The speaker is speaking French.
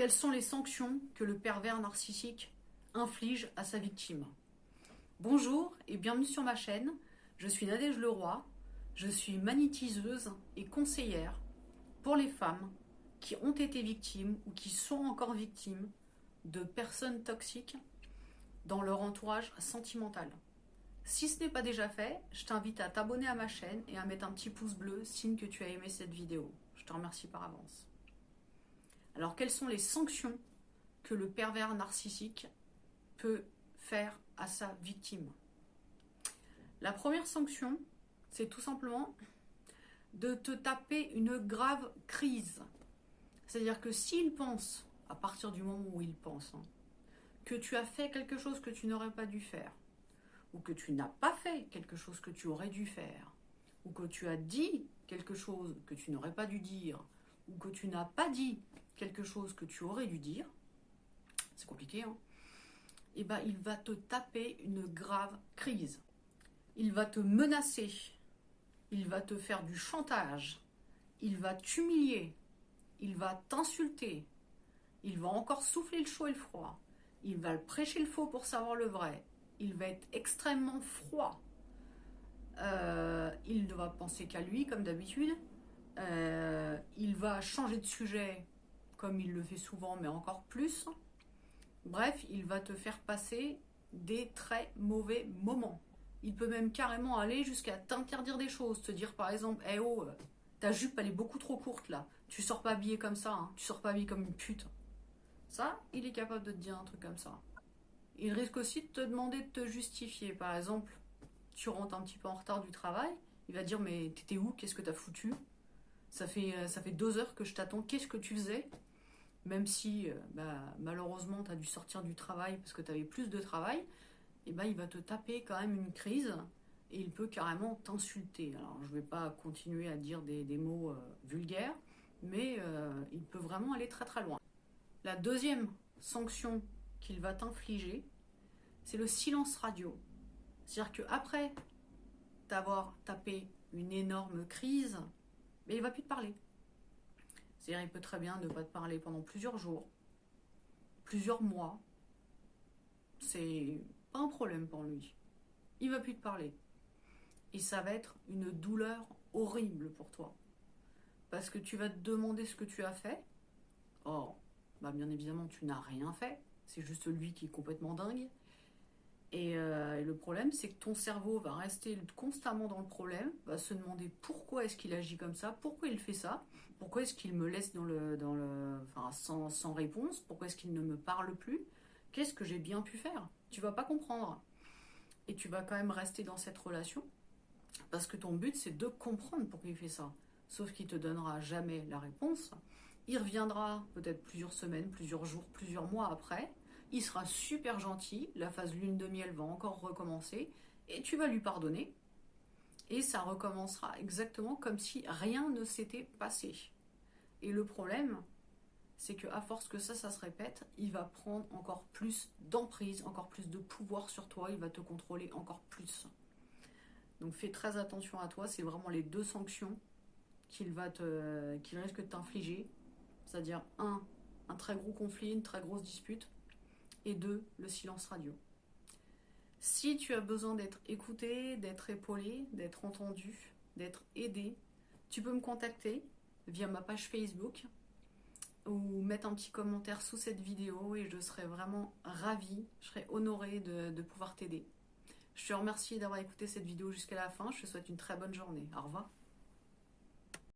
Quelles sont les sanctions que le pervers narcissique inflige à sa victime? Bonjour et bienvenue sur ma chaîne. Je suis Nadège Leroy. Je suis magnétiseuse et conseillère pour les femmes qui ont été victimes ou qui sont encore victimes de personnes toxiques dans leur entourage sentimental. Si ce n'est pas déjà fait, je t'invite à t'abonner à ma chaîne et à mettre un petit pouce bleu, signe que tu as aimé cette vidéo. Je te remercie par avance. Alors, quelles sont les sanctions que le pervers narcissique peut faire à sa victime? La première sanction, c'est tout simplement de te taper une grave crise. C'est-à-dire que s'il pense, à partir du moment où il pense, que tu as fait quelque chose que tu n'aurais pas dû faire, ou que tu n'as pas fait quelque chose que tu aurais dû faire, ou que tu as dit quelque chose que tu n'aurais pas dû dire, ou que tu n'as pas dit quelque chose que tu aurais dû dire, c'est compliqué, hein? Et ben, il va te taper une grave crise. Il va te menacer, il va te faire du chantage, il va t'humilier, il va t'insulter, il va encore souffler le chaud et le froid, il va prêcher le faux pour savoir le vrai, il va être extrêmement froid, il ne va penser qu'à lui comme d'habitude, il va changer de sujet comme il le fait souvent mais encore plus. Bref, il va te faire passer des très mauvais moments. Il peut même carrément aller jusqu'à t'interdire des choses, te dire par exemple, eh oh, ta jupe elle est beaucoup trop courte là, tu sors pas habillée comme ça, hein. Tu sors pas habillée comme une pute. Ça, il est capable de te dire un truc comme ça. Il risque aussi de te demander de te justifier. Par exemple, tu rentres un petit peu en retard du travail, il va dire mais t'étais où, qu'est-ce que t'as foutu, ça fait 2 heures que je t'attends, qu'est-ce que tu faisais? Même si malheureusement tu as dû sortir du travail parce que tu avais plus de travail, et il va te taper quand même une crise et il peut carrément t'insulter. Alors je ne vais pas continuer à dire des mots vulgaires, mais il peut vraiment aller très très loin. La deuxième sanction qu'il va t'infliger, c'est le silence radio. C'est-à-dire qu'après t'avoir tapé une énorme crise, mais il ne va plus te parler. C'est-à-dire il peut très bien ne pas te parler pendant plusieurs jours, plusieurs mois. C'est pas un problème pour lui. Il va plus te parler. Et ça va être une douleur horrible pour toi. Parce que tu vas te demander ce que tu as fait. Or, bien évidemment, tu n'as rien fait. C'est juste lui qui est complètement dingue. Et le problème, c'est que ton cerveau va rester constamment dans le problème, va se demander pourquoi est-ce qu'il agit comme ça, pourquoi il fait ça, pourquoi est-ce qu'il me laisse sans réponse, pourquoi est-ce qu'il ne me parle plus, qu'est-ce que j'ai bien pu faire? Tu vas pas comprendre. Et tu vas quand même rester dans cette relation, parce que ton but, c'est de comprendre pourquoi il fait ça. Sauf qu'il te donnera jamais la réponse. Il reviendra peut-être plusieurs semaines, plusieurs jours, plusieurs mois après. Il sera super gentil, la phase lune de miel va encore recommencer, et tu vas lui pardonner, et ça recommencera exactement comme si rien ne s'était passé. Et le problème, c'est qu'à force que ça se répète, il va prendre encore plus d'emprise, encore plus de pouvoir sur toi, il va te contrôler encore plus. Donc fais très attention à toi, c'est vraiment les deux sanctions qu'il risque de t'infliger, c'est-à-dire un très gros conflit, une très grosse dispute, et 2, le silence radio. Si tu as besoin d'être écouté, d'être épaulé, d'être entendu, d'être aidé, tu peux me contacter via ma page Facebook ou mettre un petit commentaire sous cette vidéo et je serai vraiment ravie, je serai honorée de pouvoir t'aider. Je te remercie d'avoir écouté cette vidéo jusqu'à la fin, je te souhaite une très bonne journée. Au revoir.